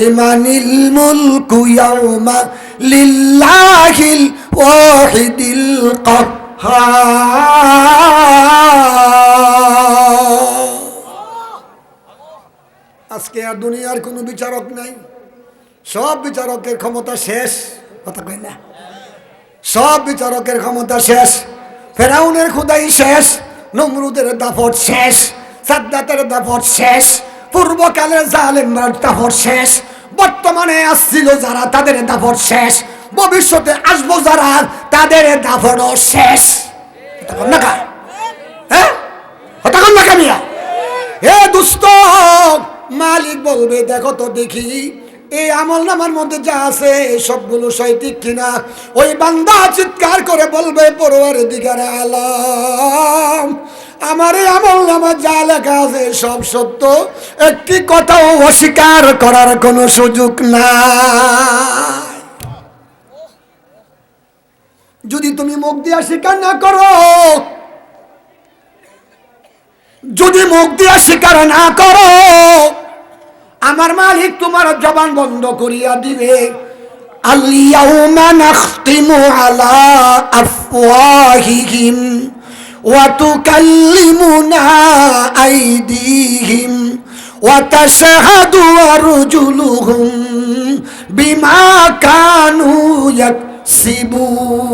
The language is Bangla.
লিমানিল মুলকু ইয়াউমা লিল্লাহিল ওয়াহিদিল কাহ্হার। আজকে আর দুনিয়ার কোনো বিচারক নাই, সব বিচারকের ক্ষমতা শেষ। কথা কই না, সব বিচারকের ক্ষমতা শেষ। ফেরাউনের খোদাই শেষ, নমরুদের দাপট শেষ, সাদ্দাতের দাপট শেষ, পূর্বকালের জালেমরা দাপট শেষ, বর্তমানে আসছিল যারা তাদের দাপট শেষ, ভবিষ্যতে আসবো যারা তাদের দাপটও শেষ। হ্যাঁ, হে দুস্থ, মালিক বলবে দেখো তো দেখি এই আমল নামার মধ্যে যা আছে সবগুলো সঠিক কিনা। ওই বান্দা চিৎকার করে বলবে পরওয়ারদিগার আলম, আমার এই আমল নামা যা লেখা আছে সব সত্য, একটি কথাও অস্বীকার করার কোনো সুযোগ নাই। যদি তুমি মুখ দিয়া স্বীকার না করো, যদি মুখ দিয়া স্বীকার না করো, আমার মালিক তোমার জবান বন্ধ করিয়া দিবে। আল-ইয়াউমা নাখতিমু আলা আফওয়াহিহিম ওয়া তুকাল্লিমুনা আইদিহিম ওয়া তাশহাদু আরজুলুহুম বিমা কানু ইয়াকসিবুন।